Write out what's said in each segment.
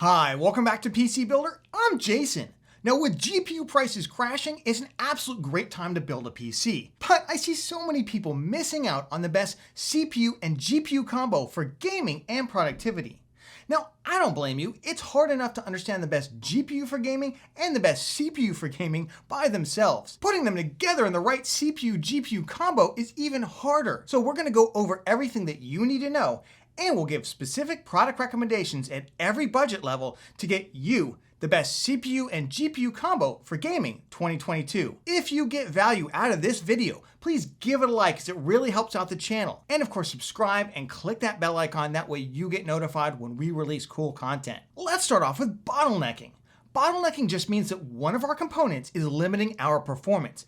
Hi, welcome back to PC Builder. I'm Jason. Now with GPU prices crashing, it's an absolute great time to build a PC. But I see so many people missing out on the best CPU and GPU combo for gaming and productivity. Now, I don't blame you. It's hard enough to understand the best GPU for gaming and the best CPU for gaming by themselves. Putting them together in the right CPU-GPU combo is even harder. So we're gonna go over everything that you need to know, and we'll give specific product recommendations at every budget level to get you the best CPU and GPU combo for gaming 2022. If you get value out of this video, please give it a like as it really helps out the channel. And of course, subscribe and click that bell icon, that way you get notified when we release cool content. Let's start off with bottlenecking. Bottlenecking just means that one of our components is limiting our performance.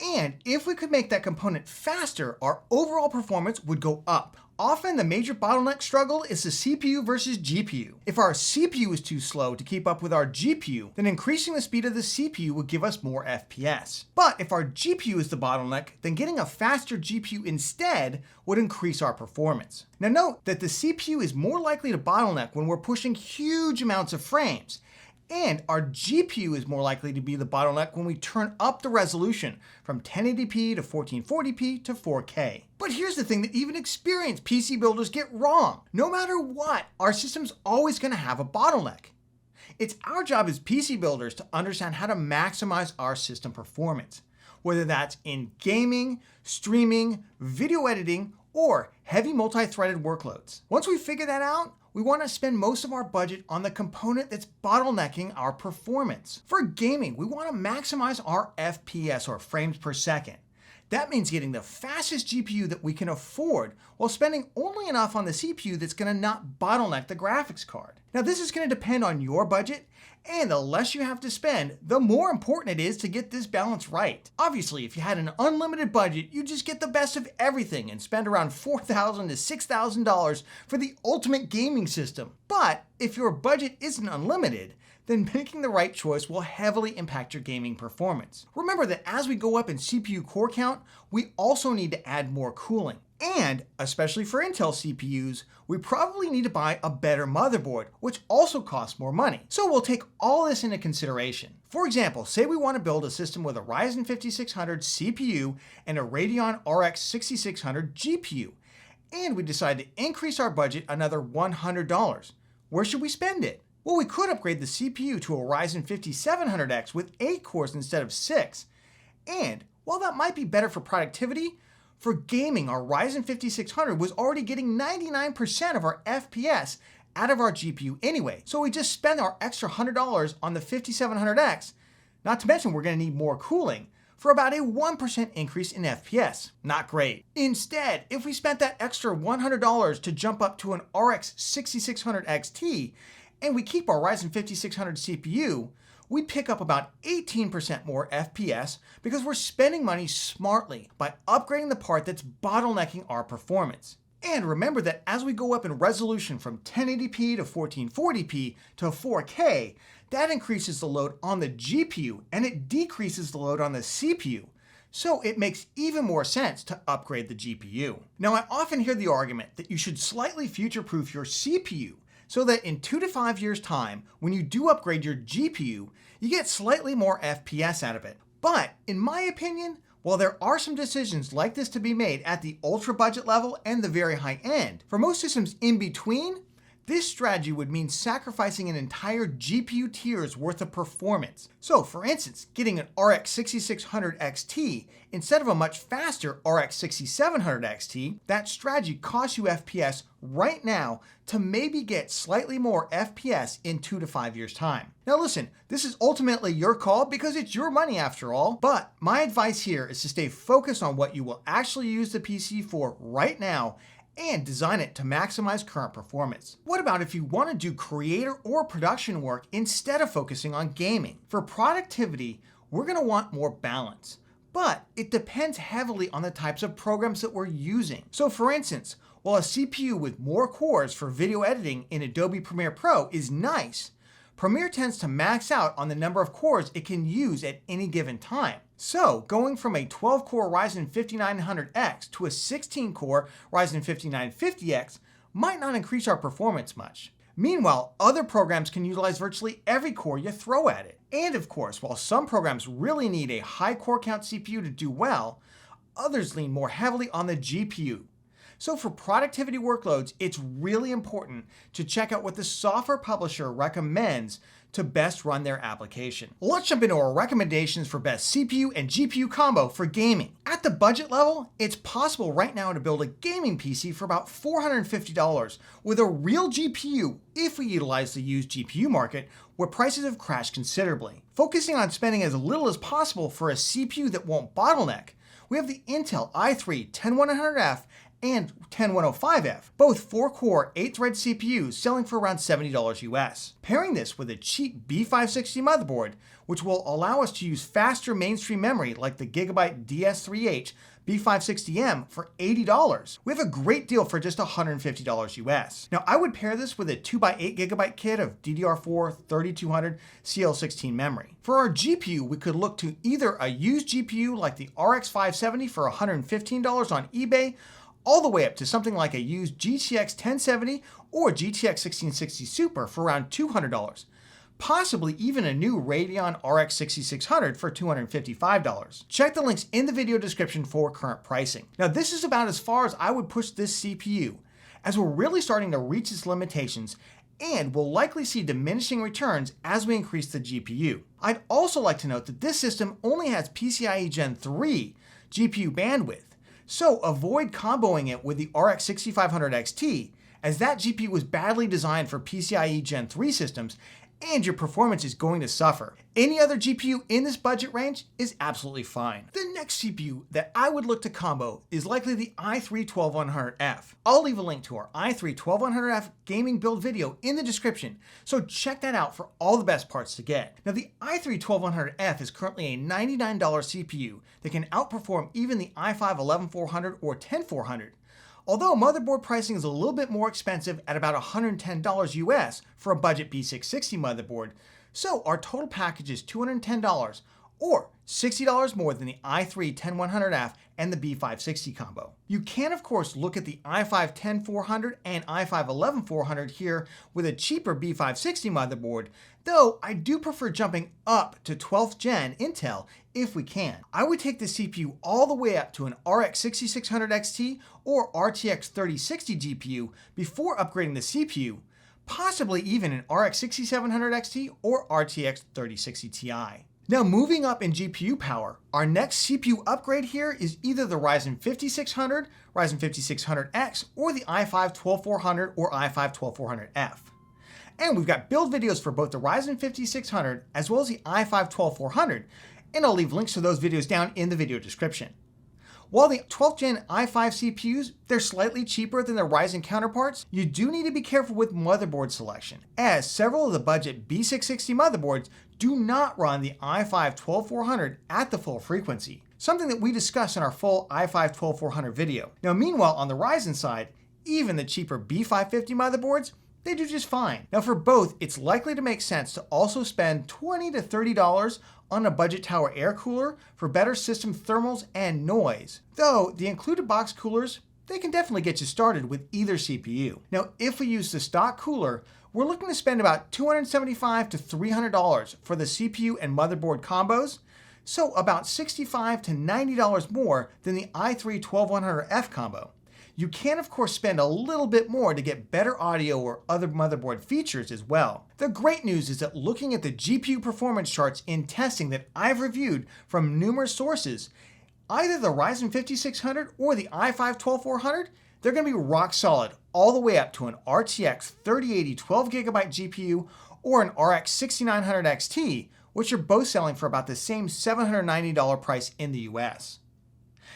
And if we could make that component faster, our overall performance would go up. Often the major bottleneck struggle is the CPU versus GPU. If our CPU is too slow to keep up with our GPU, then increasing the speed of the CPU would give us more FPS. But if our GPU is the bottleneck, then getting a faster GPU instead would increase our performance. Now note that the CPU is more likely to bottleneck when we're pushing huge amounts of frames. And our GPU is more likely to be the bottleneck when we turn up the resolution from 1080p to 1440p to 4K. But here's the thing that even experienced PC builders get wrong. No matter what, our system's always going to have a bottleneck. It's our job as PC builders to understand how to maximize our system performance, whether that's in gaming, streaming, video editing, or heavy multi-threaded workloads. Once we figure that out, we want to spend most of our budget on the component that's bottlenecking our performance. For gaming, we want to maximize our FPS, or frames per second. That means getting the fastest GPU that we can afford while spending only enough on the CPU that's going to not bottleneck the graphics card. Now this is going to depend on your budget, and the less you have to spend, the more important it is to get this balance right. Obviously, if you had an unlimited budget, you just get the best of everything and spend around $4,000 to $6,000 for the ultimate gaming system. But if your budget isn't unlimited, then making the right choice will heavily impact your gaming performance. Remember that as we go up in CPU core count, we also need to add more cooling. And, especially for Intel CPUs, we probably need to buy a better motherboard, which also costs more money. So we'll take all this into consideration. For example, say we want to build a system with a Ryzen 5600 CPU and a Radeon RX 6600 GPU, and we decide to increase our budget another $100. Where should we spend it? Well, we could upgrade the CPU to a Ryzen 5700X with 8 cores instead of 6. And while that might be better for productivity, for gaming, our Ryzen 5600 was already getting 99% of our FPS out of our GPU anyway. So we just spent our extra $100 on the 5700X, not to mention we're going to need more cooling, for about a 1% increase in FPS. Not great. Instead, if we spent that extra $100 to jump up to an RX 6600 XT, and we keep our Ryzen 5600 CPU, we pick up about 18% more FPS because we're spending money smartly by upgrading the part that's bottlenecking our performance. And remember that as we go up in resolution from 1080p to 1440p to 4K, that increases the load on the GPU and it decreases the load on the CPU. So it makes even more sense to upgrade the GPU. Now, I often hear the argument that you should slightly future-proof your CPU so that in 2 to 5 years' time, when you do upgrade your GPU, you get slightly more FPS out of it. But in my opinion, while there are some decisions like this to be made at the ultra budget level and the very high end, for most systems in between, this strategy would mean sacrificing an entire GPU tier's worth of performance. So for instance, getting an RX 6600 XT instead of a much faster RX 6700 XT, that strategy costs you FPS right now to maybe get slightly more FPS in 2 to 5 years' time. Now listen, this is ultimately your call because it's your money after all, but my advice here is to stay focused on what you will actually use the PC for right now and design it to maximize current performance. What about if you want to do creator or production work instead of focusing on gaming? For productivity, we're going to want more balance, but it depends heavily on the types of programs that we're using. So for instance, while a CPU with more cores for video editing in Adobe Premiere Pro is nice, Premiere tends to max out on the number of cores it can use at any given time. So going from a 12-core Ryzen 5900X to a 16-core Ryzen 5950X might not increase our performance much. Meanwhile, other programs can utilize virtually every core you throw at it. And of course, while some programs really need a high core count CPU to do well, others lean more heavily on the GPU. So for productivity workloads, it's really important to check out what the software publisher recommends to best run their application. Let's jump into our recommendations for best CPU and GPU combo for gaming. At the budget level, it's possible right now to build a gaming PC for about $450 with a real GPU if we utilize the used GPU market, where prices have crashed considerably. Focusing on spending as little as possible for a CPU that won't bottleneck, we have the Intel i3-10100F and 10105F, both 4-core, 8-thread CPUs selling for around $70 US. Pairing this with a cheap B560 motherboard, which will allow us to use faster mainstream memory like the Gigabyte DS3H B560M for $80. We have a great deal for just $150 US. Now, I would pair this with a 2x8GB kit of DDR4 3200 CL16 memory. For our GPU, we could look to either a used GPU like the RX 570 for $115 on eBay, all the way up to something like a used GTX 1070 or GTX 1660 Super for around $200. Possibly even a new Radeon RX 6600 for $255. Check the links in the video description for current pricing. Now, this is about as far as I would push this CPU, as we're really starting to reach its limitations and we'll likely see diminishing returns as we increase the GPU. I'd also like to note that this system only has PCIe Gen 3 GPU bandwidth, so avoid comboing it with the RX 6500 XT, as that GPU was badly designed for PCIe Gen 3 systems and your performance is going to suffer. Any other GPU in this budget range is absolutely fine. The next CPU that I would look to combo is likely the i3-12100F. I'll leave a link to our i3-12100F gaming build video in the description, so check that out for all the best parts to get. Now, the i3-12100F is currently a $99 CPU that can outperform even the i5-11400 or 10400. Although motherboard pricing is a little bit more expensive at about $110 US for a budget B660 motherboard, so our total package is $210 or $60 more than the i3-10100F and the B560 combo. You can of course look at the i5-10400 and i5-11400 here with a cheaper B560 motherboard, though I do prefer jumping up to 12th gen Intel if we can. I would take the CPU all the way up to an RX 6600 XT or RTX 3060 GPU before upgrading the CPU, possibly even an RX 6700 XT or RTX 3060 Ti. Now, moving up in GPU power, our next CPU upgrade here is either the Ryzen 5600, Ryzen 5600X, or the i5-12400 or i5-12400F. And we've got build videos for both the Ryzen 5600 as well as the i5-12400, and I'll leave links to those videos down in the video description. While the 12th gen i5 CPUs, they're slightly cheaper than their Ryzen counterparts, you do need to be careful with motherboard selection, as several of the budget B660 motherboards do not run the i5-12400 at the full frequency, something that we discussed in our full i5-12400 video. Now, meanwhile, on the Ryzen side, even the cheaper B550 motherboards, they do just fine. Now, for both, it's likely to make sense to also spend $20 to $30 on a budget tower air cooler for better system thermals and noise. Though the included box coolers, they can definitely get you started with either CPU. Now, if we use the stock cooler, we're looking to spend about $275 to $300 for the CPU and motherboard combos, so about $65 to $90 more than the i3-12100F combo. You can of course spend a little bit more to get better audio or other motherboard features as well. The great news is that looking at the GPU performance charts in testing that I've reviewed from numerous sources, either the Ryzen 5600 or the i5-12400, they're going to be rock solid all the way up to an RTX 3080 12GB GPU or an RX 6900 XT, which are both selling for about the same $790 price in the US.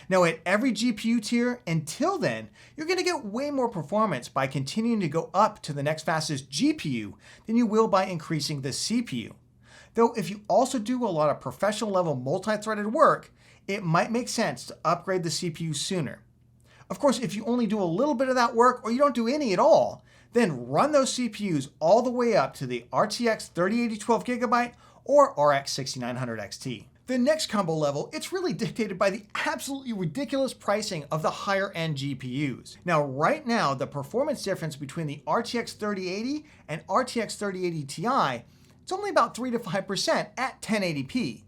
Now, at every GPU tier, until then, you're going to get way more performance by continuing to go up to the next fastest GPU than you will by increasing the CPU. Though if you also do a lot of professional level multi-threaded work, it might make sense to upgrade the CPU sooner. Of course, if you only do a little bit of that work or you don't do any at all, then run those CPUs all the way up to the RTX 3080 12GB or RX 6900 XT. The next combo level, it's really dictated by the absolutely ridiculous pricing of the higher end GPUs. Now, right now, the performance difference between the RTX 3080 and RTX 3080 Ti, it's only about 3 to 5% at 1080p.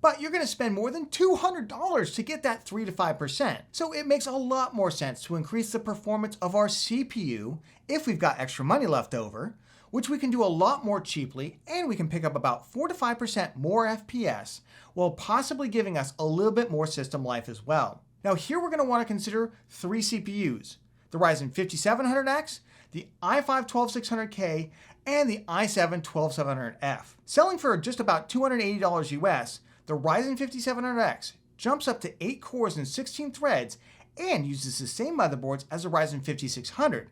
But you're going to spend more than $200 to get that 3 to 5%. So it makes a lot more sense to increase the performance of our CPU if we've got extra money left over, which we can do a lot more cheaply, and we can pick up about 4 to 5% more FPS, while possibly giving us a little bit more system life as well. Now here we're going to want to consider 3 CPUs, the Ryzen 5700X, the i5-12600K, and the i7-12700F. Selling for just about $280 US, the Ryzen 5700X jumps up to 8 cores and 16 threads and uses the same motherboards as the Ryzen 5600.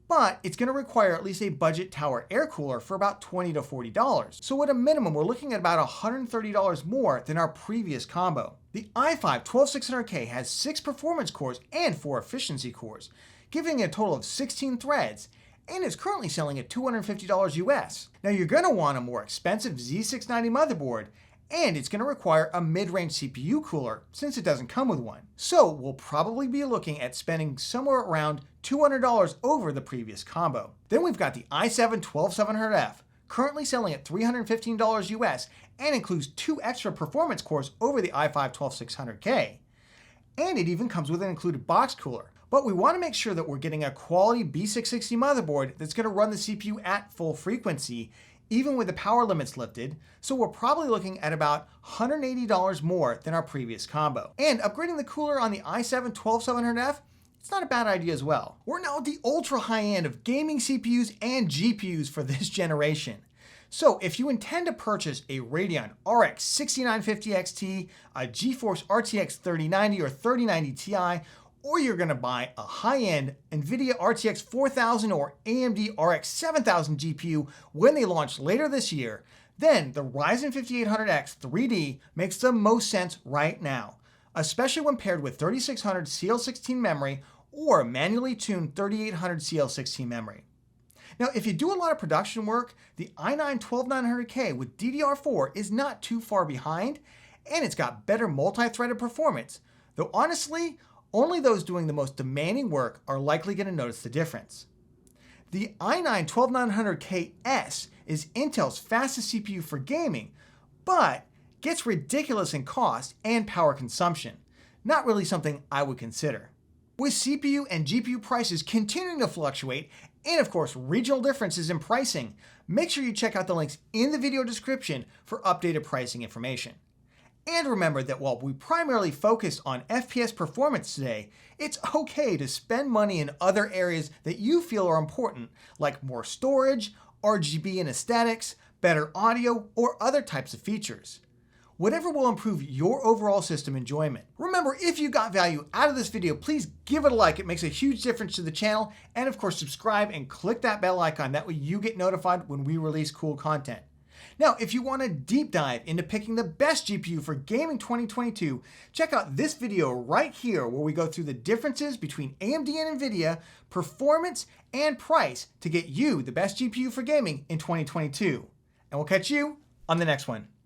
But it's going to require at least a budget tower air cooler for about $20 to $40. So at a minimum, we're looking at about $130 more than our previous combo. The i5-12600K has 6 performance cores and 4 efficiency cores, giving it a total of 16 threads, and is currently selling at $250 US. Now you're going to want a more expensive Z690 motherboard, and it's going to require a mid-range CPU cooler since it doesn't come with one. So we'll probably be looking at spending somewhere around $200 over the previous combo. Then we've got the i7-12700F, currently selling at $315 US and includes 2 extra performance cores over the i5-12600K. And it even comes with an included box cooler. But we want to make sure that we're getting a quality B660 motherboard that's going to run the CPU at full frequency, even with the power limits lifted, so we're probably looking at about $180 more than our previous combo. And upgrading the cooler on the i7-12700F, it's not a bad idea as well. We're now at the ultra high end of gaming CPUs and GPUs for this generation. So if you intend to purchase a Radeon RX 6950 XT, a GeForce RTX 3090 or 3090 Ti, or you're going to buy a high-end NVIDIA RTX 4000 or AMD RX 7000 GPU when they launch later this year, then the Ryzen 5800X 3D makes the most sense right now, especially when paired with 3600 CL16 memory or manually tuned 3800 CL16 memory. Now, if you do a lot of production work, the i9-12900K with DDR4 is not too far behind, and it's got better multi-threaded performance, though honestly, only those doing the most demanding work are likely going to notice the difference. The i9-12900KS is Intel's fastest CPU for gaming, but gets ridiculous in cost and power consumption. Not really something I would consider. With CPU and GPU prices continuing to fluctuate, and of course regional differences in pricing, make sure you check out the links in the video description for updated pricing information. And remember that while we primarily focus on FPS performance today, it's okay to spend money in other areas that you feel are important, like more storage, RGB and aesthetics, better audio, or other types of features. Whatever will improve your overall system enjoyment. Remember, if you got value out of this video, please give it a like. It makes a huge difference to the channel. And of course, subscribe and click that bell icon. That way you get notified when we release cool content. Now, if you want a deep dive into picking the best GPU for gaming 2022, check out this video right here where we go through the differences between AMD and NVIDIA, performance, and price to get you the best GPU for gaming in 2022. And we'll catch you on the next one.